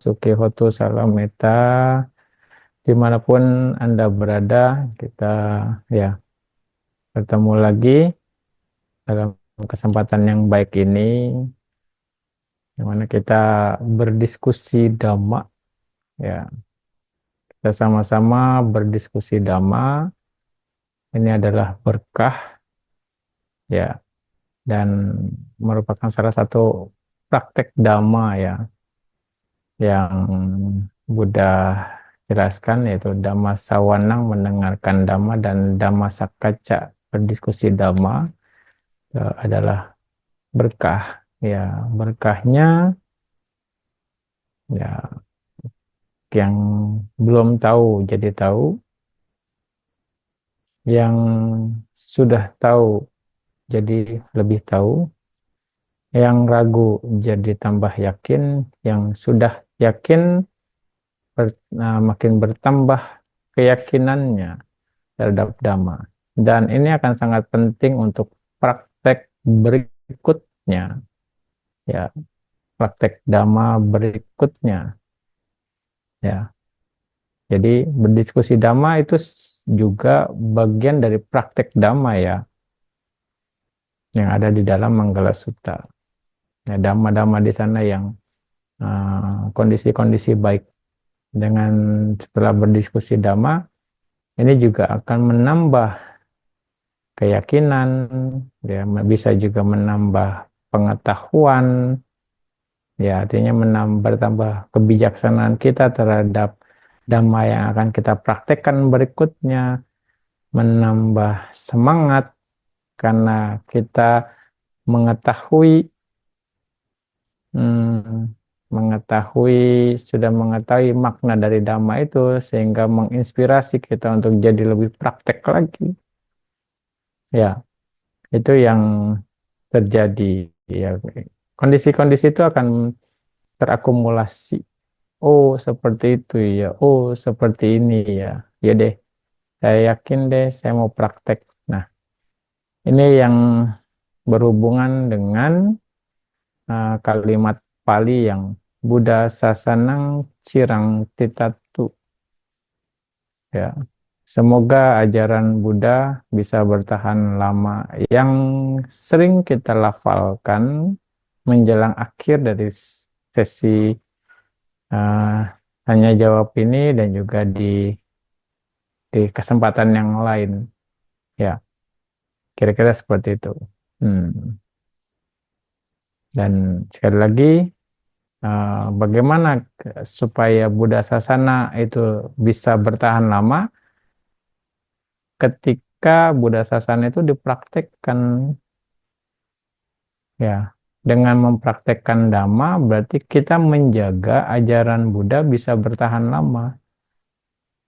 Suki Hotu Salam Meta, dimanapun Anda berada, kita ya bertemu lagi dalam kesempatan yang baik ini, di mana kita berdiskusi Dhamma, ya kita sama-sama berdiskusi Dhamma. Ini adalah berkah, ya, dan merupakan salah satu praktek Dhamma ya yang Buddha jelaskan, yaitu Dhamma Sawanang mendengarkan Dhamma dan Dhamma Sakaca berdiskusi Dhamma adalah berkah. Ya, berkahnya ya yang belum tahu jadi tahu, yang sudah tahu jadi lebih tahu, yang ragu jadi tambah yakin, yang sudah yakin makin bertambah keyakinannya terhadap Dhamma. Dan ini akan sangat penting untuk praktek berikutnya, ya, praktek Dhamma berikutnya, ya. Jadi berdiskusi Dhamma itu juga bagian dari praktek Dhamma ya, yang ada di dalam Manggala Sutta. Ya, Dhamma-Dhamma di sana yang kondisi-kondisi baik. Dengan setelah berdiskusi Dhamma, ini juga akan menambah keyakinan, ya, bisa juga menambah pengetahuan, ya, artinya bertambah kebijaksanaan kita terhadap Dhamma yang akan kita praktekkan berikutnya, menambah semangat karena kita mengetahui, hmm, sudah mengetahui makna dari Dhamma itu, sehingga menginspirasi kita untuk jadi lebih praktek lagi. Ya, itu yang terjadi. Ya, kondisi-kondisi itu akan terakumulasi. Oh, seperti itu ya. Oh, seperti ini ya. Ya deh, saya yakin deh, saya mau praktek. Nah, ini yang berhubungan dengan kalimat Pali yang Buddha Sasanang Cirang Titatu. Ya, semoga ajaran Buddha bisa bertahan lama. Yang sering kita lafalkan menjelang akhir dari sesi uh, tanya jawab ini dan juga di kesempatan yang lain. Ya, kira-kira seperti itu. Hmm. Dan sekali lagi, bagaimana supaya Buddha Sasana itu bisa bertahan lama? Ketika Buddha Sasana itu dipraktekkan, ya, dengan mempraktekkan Dhamma berarti kita menjaga ajaran Buddha bisa bertahan lama.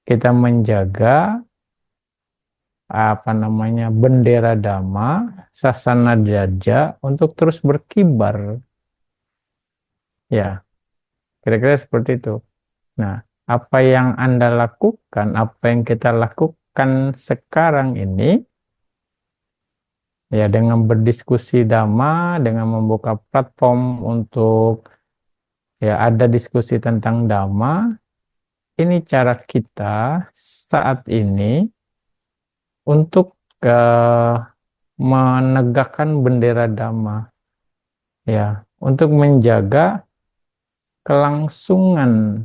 Kita menjaga bendera Dhamma, Sasana Dharja untuk terus berkibar. Ya, kira-kira seperti itu. Nah, apa yang Anda lakukan, apa yang kita lakukan sekarang ini, ya, dengan berdiskusi Dhamma, dengan membuka platform untuk, ya, ada diskusi tentang Dhamma, ini cara kita saat ini untuk menegakkan bendera Dhamma, ya, untuk menjaga kelangsungan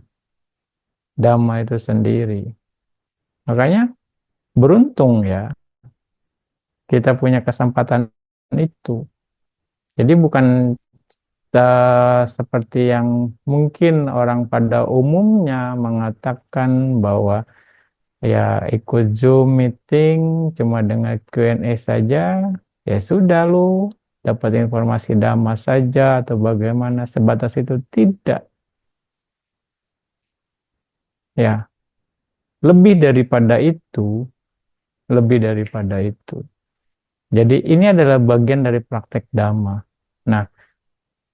Dhamma itu sendiri. Makanya beruntung ya kita punya kesempatan itu. Jadi bukan seperti yang mungkin orang pada umumnya mengatakan bahwa ya ikut Zoom meeting cuma dengan Q&A saja, ya sudah lu dapat informasi Dhamma saja atau bagaimana, sebatas itu. Tidak. Ya, lebih daripada itu, lebih daripada itu. Jadi ini adalah bagian dari praktek Dhamma. Nah,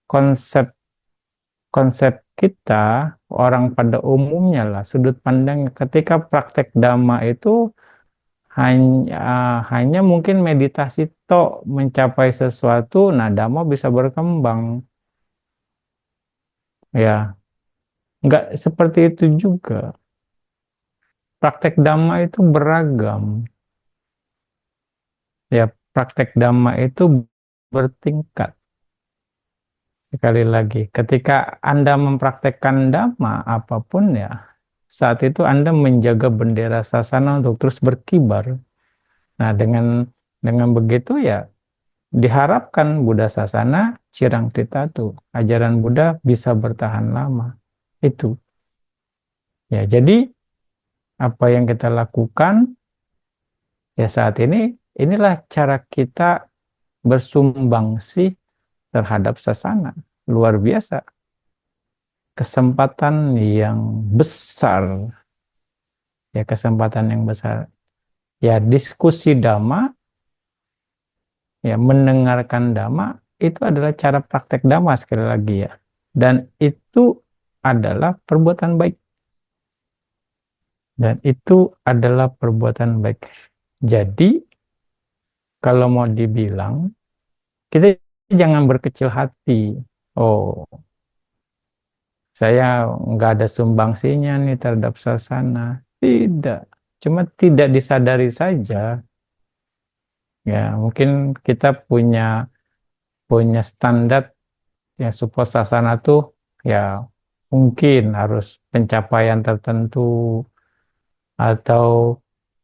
konsep konsep kita orang pada umumnya lah, sudut pandang ketika praktek Dhamma itu hanya mungkin meditasi tok mencapai sesuatu, nah Dhamma bisa berkembang. Ya, nggak seperti itu juga. Praktek Dhamma itu beragam. Ya, praktek Dhamma itu bertingkat. Sekali lagi, ketika Anda mempraktekkan Dhamma apapun ya, saat itu Anda menjaga bendera sasana untuk terus berkibar. Nah, dengan begitu ya diharapkan Buddha Sasana Cirang Tritatu, ajaran Buddha bisa bertahan lama. Itu. Ya, jadi apa yang kita lakukan ya saat ini, inilah cara kita bersumbangsi terhadap sasana. Luar biasa. Kesempatan yang besar. Ya, kesempatan yang besar. Ya, diskusi Dhamma, ya, mendengarkan Dhamma, itu adalah cara praktek Dhamma sekali lagi ya. Dan itu adalah perbuatan baik. Dan itu adalah perbuatan baik. Jadi, kalau mau dibilang, kita jangan berkecil hati. Oh, saya nggak ada sumbangsinya nih terhadap sasana. Tidak. Cuma tidak disadari saja. Ya, mungkin kita punya standar ya supaya sasana tuh ya mungkin harus pencapaian tertentu atau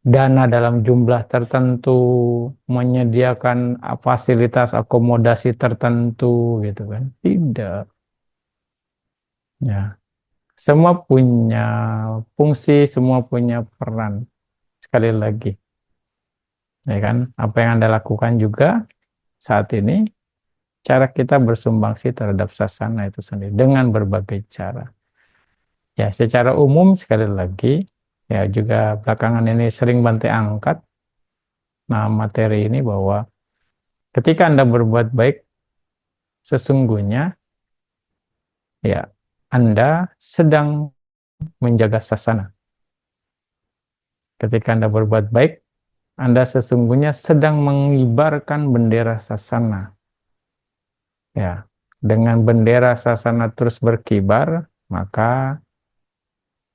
dana dalam jumlah tertentu, menyediakan fasilitas akomodasi tertentu gitu kan. Tidak. Ya, semua punya fungsi, semua punya peran. Sekali lagi, ya kan? Apa yang Anda lakukan juga saat ini, cara kita bersumbangsi terhadap sasana itu sendiri dengan berbagai cara. Ya, secara umum sekali lagi, ya juga belakangan ini sering Bante angkat nah materi ini bahwa ketika Anda berbuat baik, sesungguhnya ya Anda sedang menjaga sasana. Ketika Anda berbuat baik, Anda sesungguhnya sedang mengibarkan bendera sasana. Ya, dengan bendera sasana terus berkibar, maka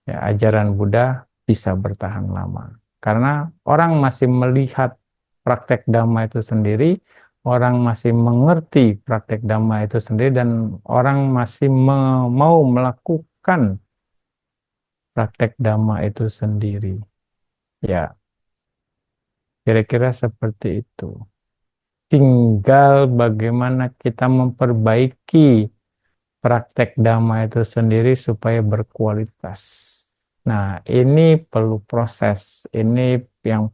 ya ajaran Buddha bisa bertahan lama. Karena orang masih melihat praktek Dhamma itu sendiri, orang masih mengerti praktek Dhamma itu sendiri, dan orang masih mau melakukan praktek Dhamma itu sendiri. Ya, kira-kira seperti itu. Tinggal bagaimana kita memperbaiki praktek Dhamma itu sendiri supaya berkualitas. Nah, ini perlu proses, ini yang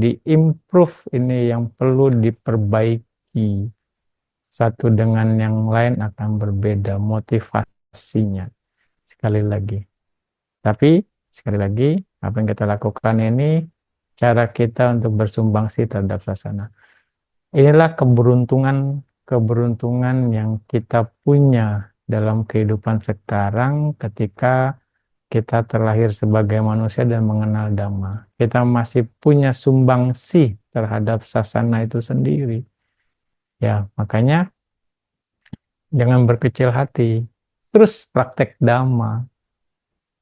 diimprove, ini yang perlu diperbaiki. Satu dengan yang lain akan berbeda motivasinya. Sekali lagi. Tapi, sekali lagi, apa yang kita lakukan ini, cara kita untuk bersumbangsi terhadap sasana. Inilah keberuntungan yang kita punya dalam kehidupan sekarang ketika kita terlahir sebagai manusia dan mengenal Dhamma. Kita masih punya sumbangsi terhadap sasana itu sendiri. Ya, makanya jangan berkecil hati. Terus praktek Dhamma.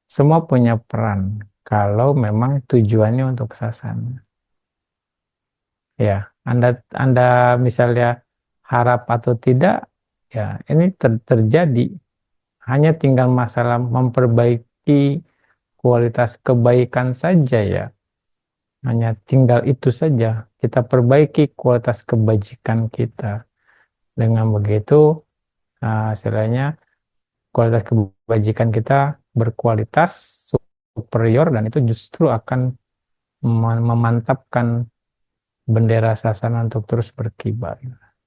Semua punya peran kalau memang tujuannya untuk sasana. Ya, Anda misalnya harap atau tidak, ya ini terjadi. Hanya tinggal masalah memperbaiki kualitas kebaikan saja ya. Hanya tinggal itu saja. Kita perbaiki kualitas kebajikan kita. Dengan begitu, istilahnya kualitas kebajikan kita berkualitas superior dan itu justru akan memantapkan bendera sasana untuk terus berkibar.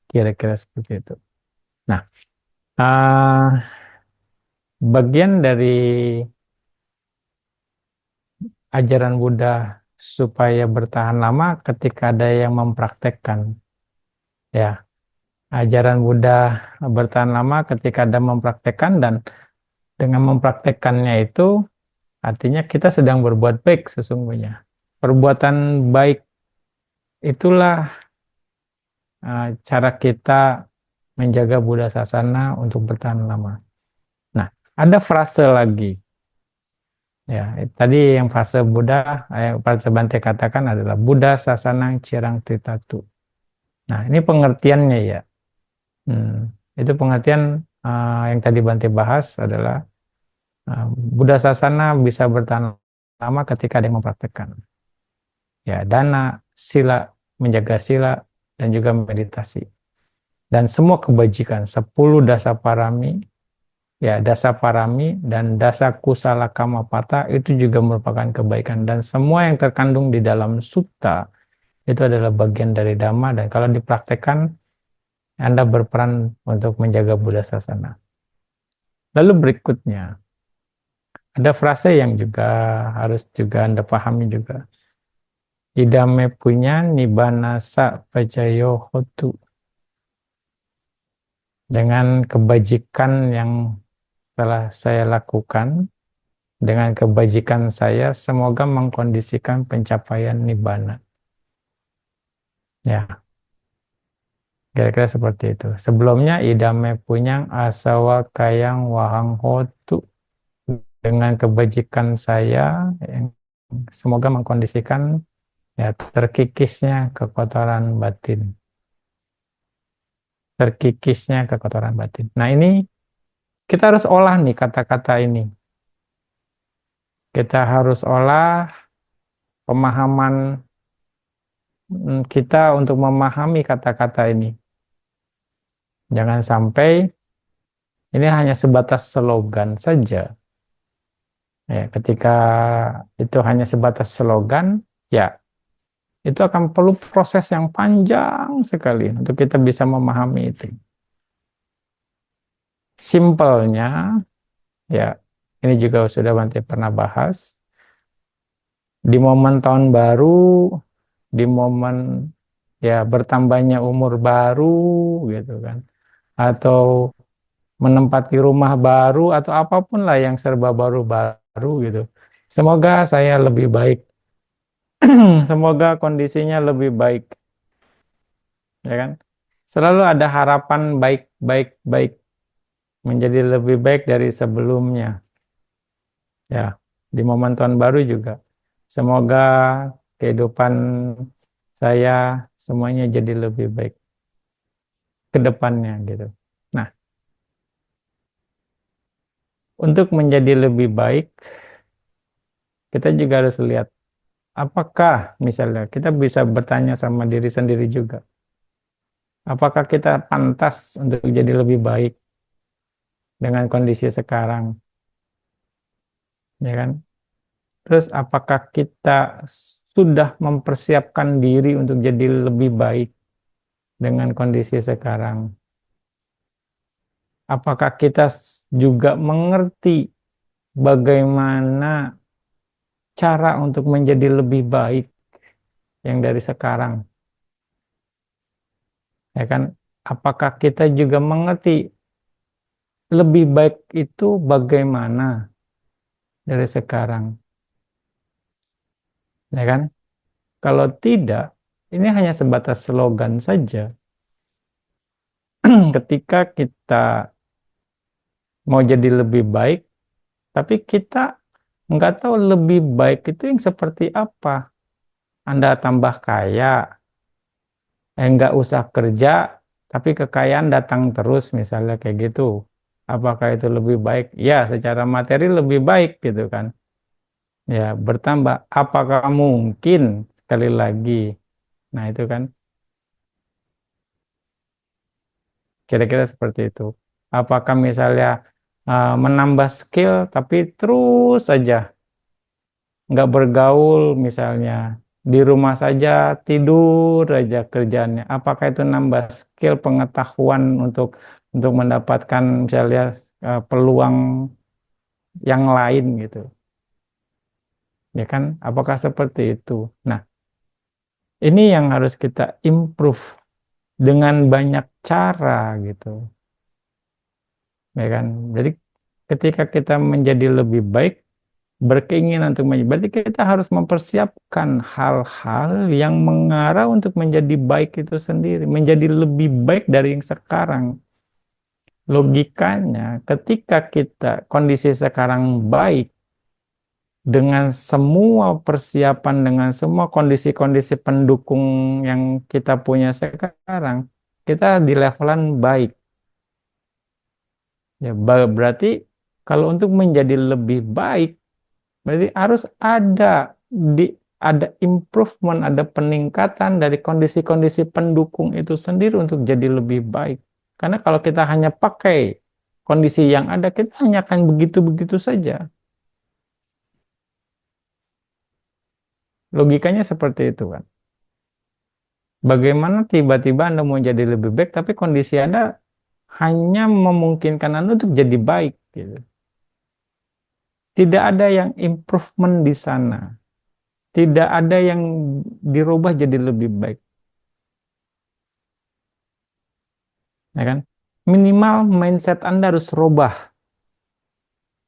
Kira-kira seperti itu. Nah, uh, bagian dari ajaran Buddha supaya bertahan lama ketika ada yang mempraktekkan. Ya, ajaran Buddha bertahan lama ketika ada mempraktekkan, dan dengan mempraktekkannya itu artinya kita sedang berbuat baik sesungguhnya. Perbuatan baik itulah cara kita menjaga Buddha Sasana untuk bertahan lama. Nah, Ada frase lagi. Ya, tadi yang frase Buddha, frase Bante katakan adalah Buddha sasanang cirang tritatu. Nah, ini pengertiannya ya. Hmm, itu pengertian yang tadi Bante bahas adalah Buddha sasana bisa bertahan lama ketika ada yang mempraktekkan. Ya, dana, sila, menjaga sila, dan juga meditasi. Dan semua kebajikan, 10 dasa parami, ya dasa parami dan dasa kusala kamapata itu juga merupakan kebaikan. Dan semua yang terkandung di dalam sutta itu adalah bagian dari Dhamma, dan kalau dipraktekkan, Anda berperan untuk menjaga Buddha sasana. Lalu berikutnya, ada frase yang juga harus juga Anda pahami juga. Idame punya nibbana sa pacayo hotu. Dengan kebajikan yang telah saya lakukan, dengan kebajikan saya, semoga mengkondisikan pencapaian nibbana. Ya, kira-kira seperti itu. Sebelumnya, idame punyang asawa kayang wahang hotu. Dengan kebajikan saya, semoga mengkondisikan ya terkikisnya kekotoran batin. Terkikisnya kekotoran batin. Nah, ini kita harus olah nih kata-kata ini. Kita harus olah pemahaman kita untuk memahami kata-kata ini. Jangan sampai ini hanya sebatas slogan saja. Ya, ketika itu hanya sebatas slogan, ya itu akan perlu proses yang panjang sekali untuk kita bisa memahami itu. Simpelnya, ya ini juga sudah Bante pernah bahas. Di momen tahun baru, di momen ya bertambahnya umur baru gitu kan, atau menempati rumah baru atau apapun lah yang serba baru-baru gitu. Semoga saya lebih baik. Semoga kondisinya lebih baik, ya kan? Selalu ada harapan baik menjadi lebih baik dari sebelumnya. Ya, di momen tahun baru juga. Semoga kehidupan saya semuanya jadi lebih baik ke depannya gitu. Nah, untuk menjadi lebih baik, kita juga harus lihat apakah misalnya kita bisa bertanya sama diri sendiri juga. Apakah kita pantas untuk jadi lebih baik dengan kondisi sekarang, ya kan? Terus apakah kita sudah mempersiapkan diri untuk jadi lebih baik dengan kondisi sekarang? Apakah kita juga mengerti bagaimana cara untuk menjadi lebih baik yang dari sekarang? Ya kan? Apakah kita juga mengerti lebih baik itu bagaimana dari sekarang? Ya kan? Kalau tidak, ini hanya sebatas slogan saja. Ketika kita mau jadi lebih baik, tapi kita nggak tahu lebih baik itu yang seperti apa. Anda tambah kaya, nggak usah kerja, tapi kekayaan datang terus, misalnya kayak gitu. Apakah itu lebih baik? Ya, secara materi lebih baik gitu kan. Ya, bertambah. Apakah mungkin sekali lagi? Nah, itu kan kira-kira seperti itu. Apakah misalnya menambah skill, tapi terus saja nggak bergaul, misalnya di rumah saja tidur aja kerjaannya. Apakah itu nambah skill pengetahuan untuk mendapatkan misalnya peluang yang lain gitu, ya kan? Apakah seperti itu? Nah, ini yang harus kita improve dengan banyak cara gitu, ya kan? Jadi ketika kita menjadi lebih baik, berkeinginan untuk menjadi, berarti kita harus mempersiapkan hal-hal yang mengarah untuk menjadi baik itu sendiri, menjadi lebih baik dari yang sekarang. Logikanya, ketika kita kondisi sekarang baik, dengan semua persiapan, dengan semua kondisi-kondisi pendukung yang kita punya sekarang, kita di levelan baik. Ya, berarti kalau untuk menjadi lebih baik, berarti harus di ada improvement, ada peningkatan dari kondisi-kondisi pendukung itu sendiri untuk jadi lebih baik. Karena kalau kita hanya pakai kondisi yang ada, kita hanya akan begitu-begitu saja. Logikanya seperti itu kan. Bagaimana tiba-tiba Anda mau jadi lebih baik, tapi kondisi Anda hanya memungkinkan Anda untuk jadi baik, gitu. Tidak ada yang improvement di sana. Tidak ada yang dirubah jadi lebih baik. Ya kan? Minimal mindset Anda harus rubah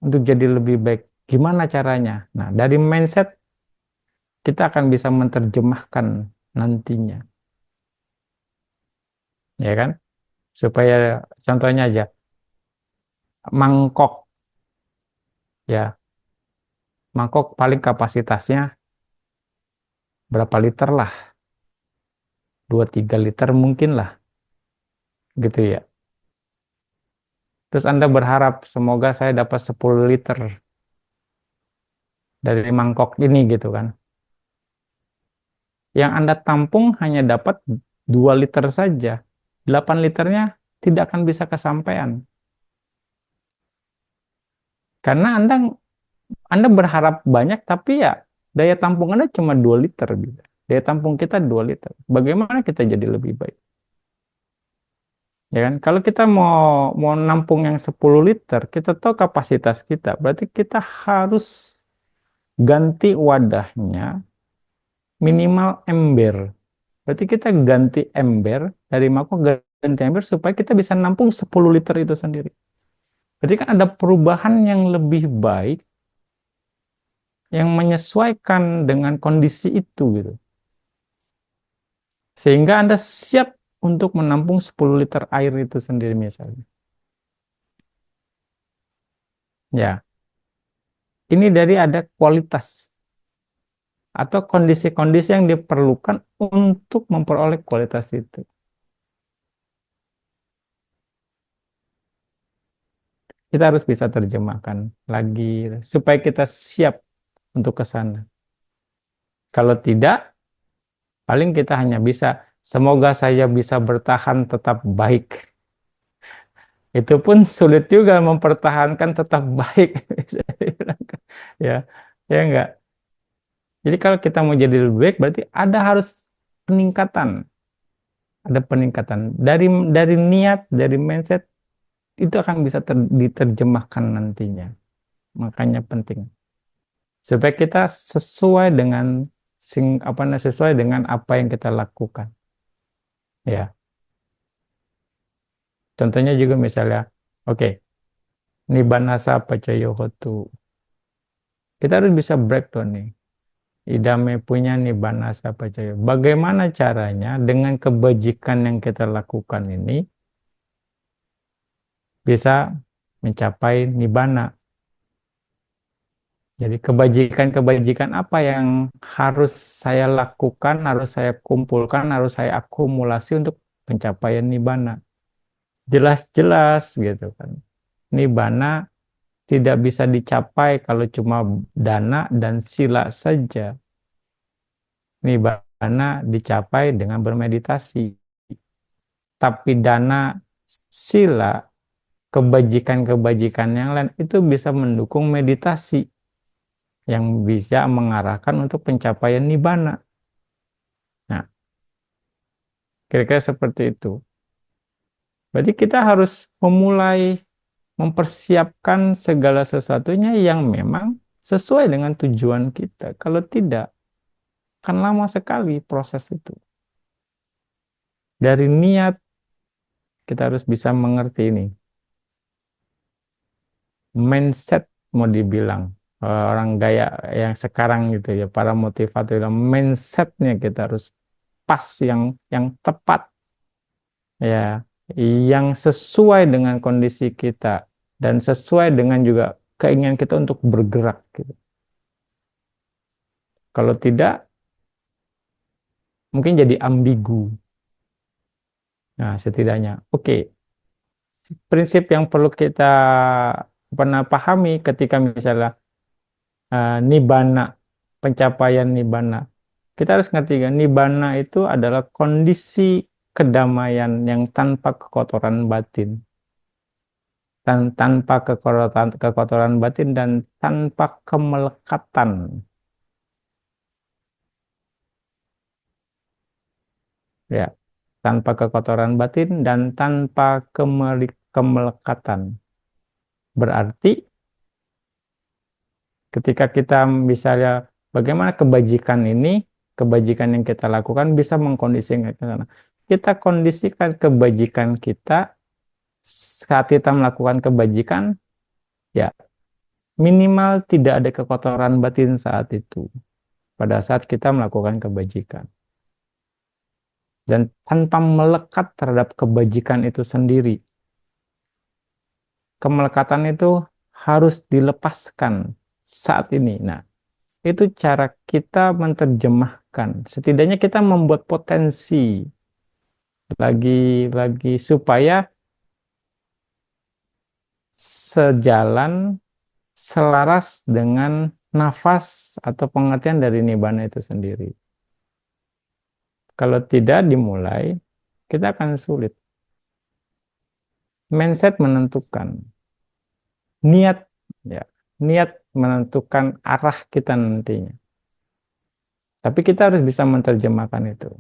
untuk jadi lebih baik. Gimana caranya? Nah, dari mindset kita akan bisa menerjemahkan nantinya. Ya kan? Supaya contohnya aja, mangkok. Ya, mangkok paling kapasitasnya berapa liter lah? 2-3 liter mungkin lah. Gitu ya. Terus Anda berharap semoga saya dapat 10 liter dari mangkok ini gitu kan. Yang Anda tampung hanya dapat 2 liter saja. 8 liternya tidak akan bisa kesampaian. Karena Anda berharap banyak tapi ya daya tampung Anda cuma 2 liter gitu. Daya tampung kita 2 liter. Bagaimana kita jadi lebih baik? Ya kan? Kalau kita mau nampung yang 10 liter, kita tahu kapasitas kita. Berarti kita harus ganti wadahnya minimal ember. Berarti kita ganti ember dari mangkok, ganti ember supaya kita bisa nampung 10 liter itu sendiri. Berarti kan ada perubahan yang lebih baik yang menyesuaikan dengan kondisi itu gitu. Sehingga Anda siap untuk menampung 10 liter air itu sendiri misalnya. Ya, ini dari ada kualitas atau kondisi-kondisi yang diperlukan untuk memperoleh kualitas itu. Kita harus bisa terjemahkan lagi supaya kita siap untuk ke sana. Kalau tidak, paling kita hanya bisa, semoga saya bisa bertahan tetap baik. Itu pun sulit juga mempertahankan tetap baik. Bisa dibilang. Ya, ya enggak. Jadi kalau kita mau jadi lebih baik, berarti ada harus peningkatan. Ada peningkatan. Dari niat, dari mindset, itu akan bisa diterjemahkan nantinya. Makanya penting. Supaya kita sesuai dengan sesuai dengan apa yang kita lakukan. Ya, contohnya juga misalnya, oke, Nibbana Pacayohotu. Kita harus bisa breakdown nih. Idame punya Nibbana Pacayo. Bagaimana caranya dengan kebajikan yang kita lakukan ini bisa mencapai Nibbana. Jadi kebajikan-kebajikan apa yang harus saya lakukan, harus saya kumpulkan, harus saya akumulasi untuk pencapaian Nibbana. Jelas-jelas gitu kan. Nibbana tidak bisa dicapai kalau cuma dana dan sila saja. Nibbana dicapai dengan bermeditasi. Tapi dana, sila, kebajikan-kebajikan yang lain itu bisa mendukung meditasi yang bisa mengarahkan untuk pencapaian Nibbana. Nah, kira-kira seperti itu. Berarti kita harus mempersiapkan segala sesuatunya yang memang sesuai dengan tujuan kita. Kalau tidak, akan lama sekali proses itu. Dari niat, kita harus bisa mengerti ini. Mindset mau dibilang. Orang gaya yang sekarang gitu ya, para motivator bilang, mindsetnya kita harus pas yang tepat. Ya, yang sesuai dengan kondisi kita dan sesuai dengan juga keinginan kita untuk bergerak gitu. Kalau tidak, mungkin jadi ambigu. Nah, setidaknya, oke, prinsip yang perlu kita pernah pahami ketika misalnya nibbana, pencapaian nibbana. Kita harus ngerti kan, nibbana itu adalah kondisi kedamaian yang tanpa kekotoran batin, tanpa kekotoran batin dan tanpa kemelekatan. Ya, tanpa kekotoran batin dan tanpa kemelekatan. Berarti ketika kita misalnya bagaimana kebajikan ini, kebajikan yang kita lakukan bisa mengkondisikan ke sana. Kita kondisikan kebajikan kita saat kita melakukan kebajikan, ya minimal tidak ada kekotoran batin saat itu, pada saat kita melakukan kebajikan. Dan tanpa melekat terhadap kebajikan itu sendiri. Kemelekatan itu harus dilepaskan saat ini. Nah, itu cara kita menerjemahkan. Setidaknya kita membuat potensi lagi supaya sejalan, selaras dengan nafas atau pengertian dari nibbana itu sendiri. Kalau tidak dimulai, kita akan sulit. Mindset menentukan, niat, ya, niat menentukan arah kita nantinya. Tapi kita harus bisa menerjemahkan itu.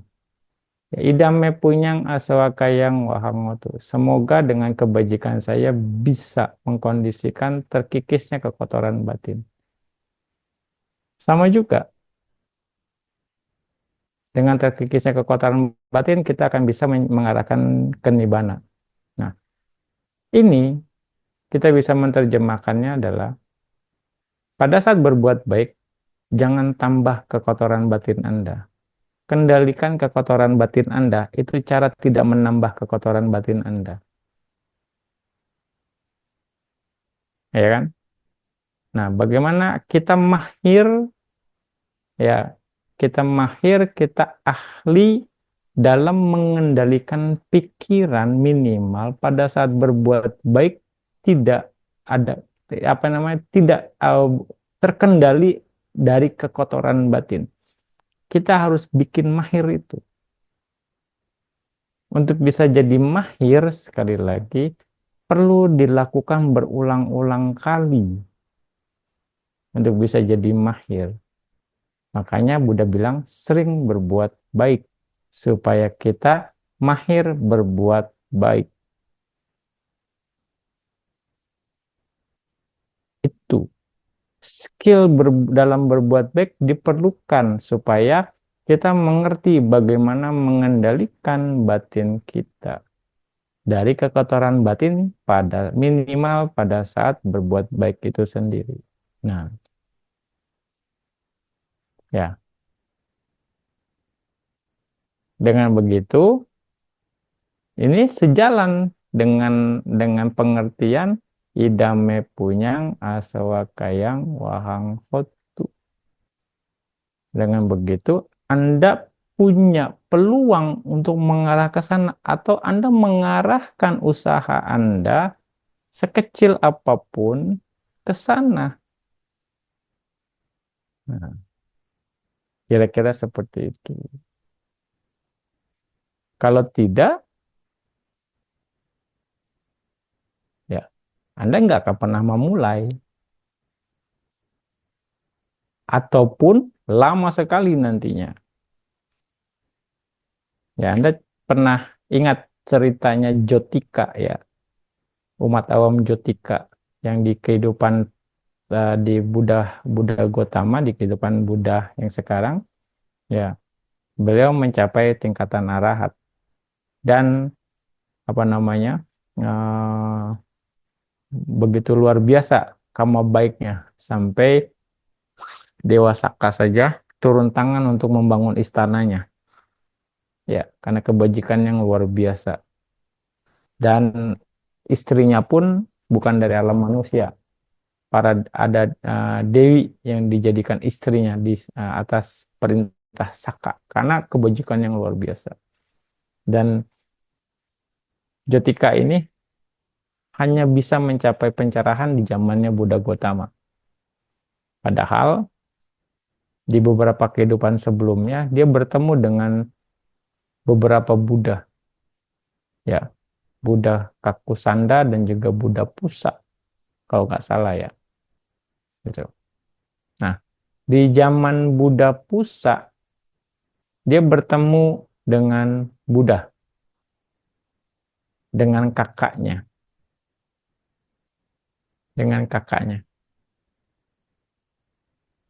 Ya, idame punyang aswakayang wahangotu. Semoga dengan kebajikan saya bisa mengkondisikan terkikisnya kekotoran batin. Sama juga, dengan terkikisnya kekotoran batin, kita akan bisa mengarahkan ke nibbana. Nah, ini kita bisa menerjemahkannya adalah, pada saat berbuat baik, jangan tambah kekotoran batin Anda. Kendalikan kekotoran batin Anda, itu cara tidak menambah kekotoran batin Anda. Ya kan? Nah, bagaimana kita mahir, ya, kita ahli dalam mengendalikan pikiran minimal pada saat berbuat baik, tidak ada, apa namanya, tidak terkendali dari kekotoran batin. Kita harus bikin mahir itu. Untuk bisa jadi mahir, sekali lagi, perlu dilakukan berulang-ulang kali untuk bisa jadi mahir. Makanya Buddha bilang sering berbuat baik supaya kita mahir berbuat baik. Itu skill dalam berbuat baik diperlukan supaya kita mengerti bagaimana mengendalikan batin kita dari kekotoran batin pada minimal pada saat berbuat baik itu sendiri. Nah, ya, dengan begitu ini sejalan dengan pengertian idame punyang asawakayang wahang hotu. Dengan begitu Anda punya peluang untuk mengarah ke sana atau Anda mengarahkan usaha Anda sekecil apapun ke sana. Nah, kira-kira seperti itu. Kalau tidak, ya Anda nggak akan pernah memulai. Ataupun lama sekali nantinya. Ya, Anda pernah ingat ceritanya Jotika ya, umat awam Jotika yang di kehidupan di Buddha Buddha Gotama, di kehidupan Buddha yang sekarang, ya, beliau mencapai tingkatan arahat dan apa namanya begitu luar biasa karma baiknya sampai Dewa Saka saja turun tangan untuk membangun istananya, ya, karena kebajikan yang luar biasa. Dan istrinya pun bukan dari alam manusia. Ada dewi yang dijadikan istrinya di atas perintah Saka karena kebajikan yang luar biasa. Dan Jotika ini hanya bisa mencapai pencerahan di zamannya Buddha Gotama. Padahal di beberapa kehidupan sebelumnya dia bertemu dengan beberapa Buddha, ya, Buddha Kakusanda dan juga Buddha Pusa kalau nggak salah ya, gitu. Nah, di zaman Buddha Pusa dia bertemu dengan Buddha, dengan kakaknya, dengan kakaknya.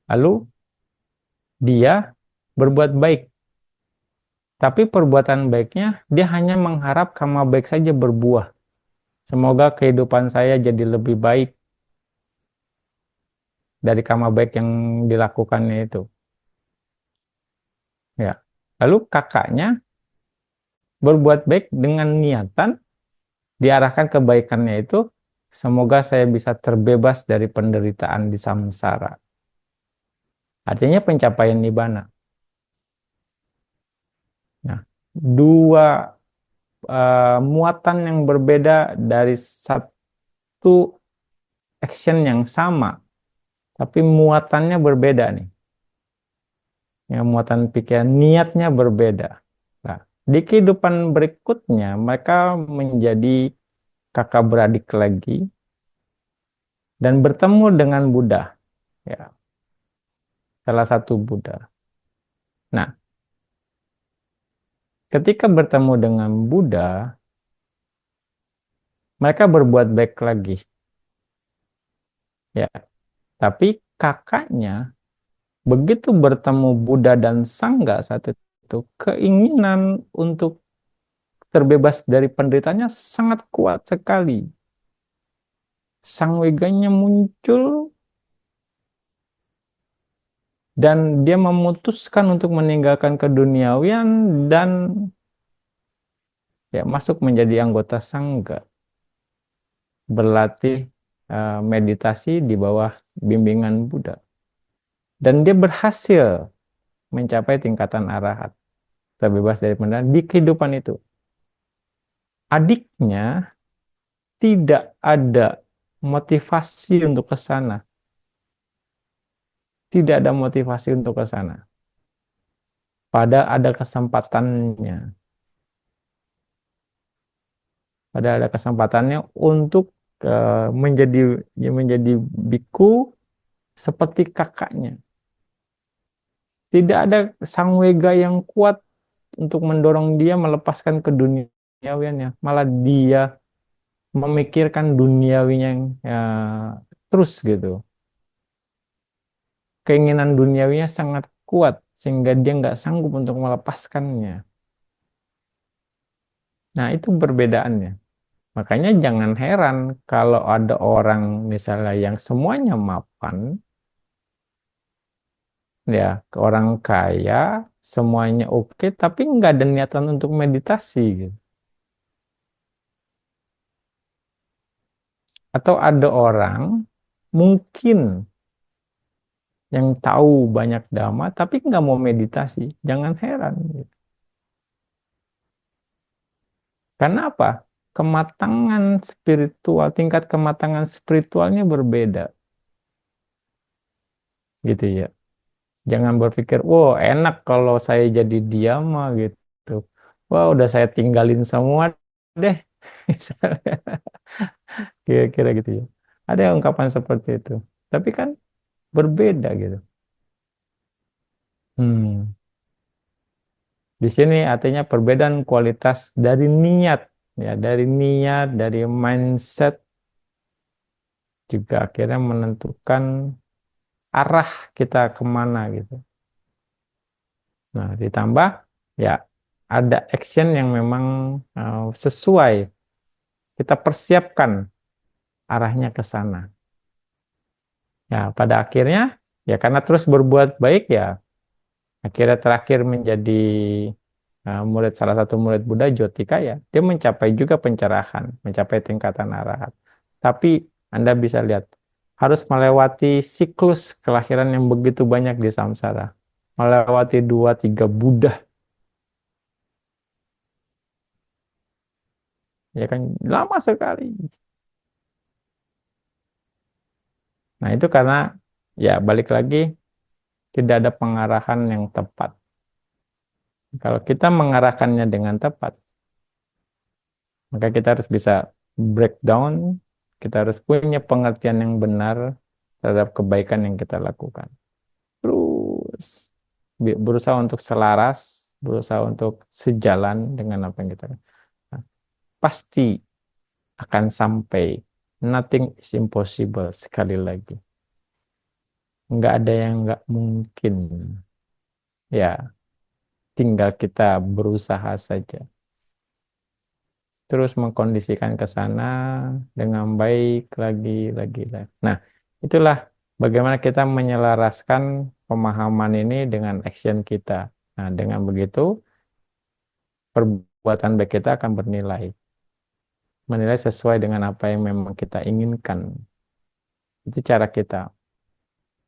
Lalu dia berbuat baik, tapi perbuatan baiknya dia hanya mengharap karma baik saja berbuah. Semoga kehidupan saya jadi lebih baik dari karma baik yang dilakukannya itu. Ya. Lalu kakaknya berbuat baik dengan niatan diarahkan kebaikannya itu, semoga saya bisa terbebas dari penderitaan di samsara. Artinya pencapaian nibbana. Nah, dua muatan yang berbeda dari satu action yang sama, tapi muatannya berbeda nih. Yang muatan pikiran, niatnya berbeda. Nah, di kehidupan berikutnya, mereka menjadi kakak beradik lagi dan bertemu dengan Buddha, ya, salah satu Buddha. Nah, ketika bertemu dengan Buddha, mereka berbuat baik lagi, ya. Tapi kakaknya begitu bertemu Buddha dan Sangga saat itu, keinginan untuk terbebas dari penderitanya sangat kuat sekali. Sang weganya muncul dan dia memutuskan untuk meninggalkan keduniawian dan ya masuk menjadi anggota Sangga, berlatih meditasi di bawah bimbingan Buddha. Dan dia berhasil mencapai tingkatan arahat, terbebas dari penderitaan di kehidupan itu. Adiknya tidak ada motivasi untuk ke sana. Tidak ada motivasi untuk ke sana. Pada ada kesempatannya. Pada ada kesempatannya untuk menjadi menjadi biku seperti kakaknya. Tidak ada sang wega yang kuat untuk mendorong dia melepaskan keduniawiannya. Malah dia memikirkan duniawinya yang terus gitu. Keinginan duniawinya sangat kuat sehingga dia nggak sanggup untuk melepaskannya. Nah, itu perbedaannya. Makanya jangan heran kalau ada orang misalnya yang semuanya mapan, ya, orang kaya, semuanya oke, tapi nggak ada niatan untuk meditasi gitu. Atau ada orang mungkin yang tahu banyak dhamma, tapi nggak mau meditasi. Jangan heran gitu. Karena apa? Kematangan spiritual, tingkat kematangan spiritualnya berbeda, gitu ya. Jangan berpikir, wow enak kalau saya jadi dia mah gitu. Wah udah saya tinggalin semua deh. Misalnya, kira-kira gitu ya. Ada ungkapan seperti itu. Tapi kan berbeda gitu. Hmm. Di sini artinya perbedaan kualitas dari niat, ya, dari niat, dari mindset juga akhirnya menentukan arah kita kemana gitu. Nah, ditambah ya ada action yang memang sesuai. Kita persiapkan arahnya ke sana. Ya, pada akhirnya ya karena terus berbuat baik ya akhirnya terakhir menjadi Murid salah satu murid Buddha Jotika ya, dia mencapai juga pencerahan, mencapai tingkatan arahat. Tapi Anda bisa lihat harus melewati siklus kelahiran yang begitu banyak di samsara, melewati 2-3 Buddha, ya kan lama sekali. Nah itu karena ya balik lagi tidak ada pengarahan yang tepat. Kalau kita mengarahkannya dengan tepat, maka kita harus bisa breakdown, kita harus punya pengertian yang benar terhadap kebaikan yang kita lakukan. Terus berusaha untuk selaras, berusaha untuk sejalan dengan apa yang kita lakukan. Nah, pasti akan sampai. Nothing is impossible sekali lagi. Nggak ada yang nggak mungkin. Ya, tinggal kita berusaha saja. Terus mengkondisikan ke sana dengan baik lagi. Nah, itulah bagaimana kita menyelaraskan pemahaman ini dengan action kita. Nah, dengan begitu perbuatan baik kita akan menilai sesuai dengan apa yang memang kita inginkan. Itu cara kita.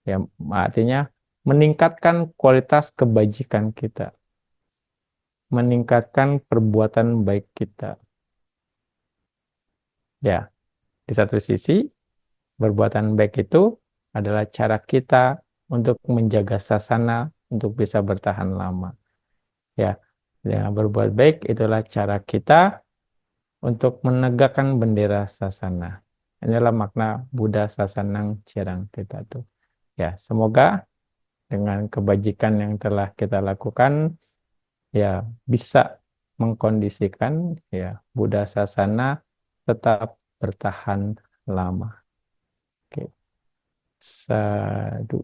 Ya, artinya meningkatkan kualitas kebajikan kita, meningkatkan perbuatan baik kita. Ya, di satu sisi perbuatan baik itu adalah cara kita untuk menjaga sasana untuk bisa bertahan lama. Ya, dengan berbuat baik itulah cara kita untuk menegakkan bendera sasana. Inilah makna Buddha Sasanang Cirang Titatu. Ya, semoga dengan kebajikan yang telah kita lakukan, ya bisa mengkondisikan ya Buddha Sasana tetap bertahan lama. Oke. Sadu,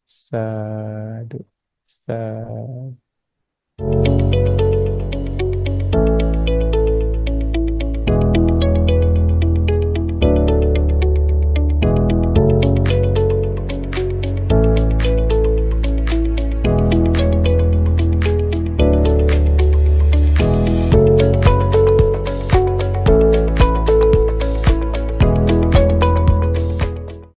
sadu, sadu.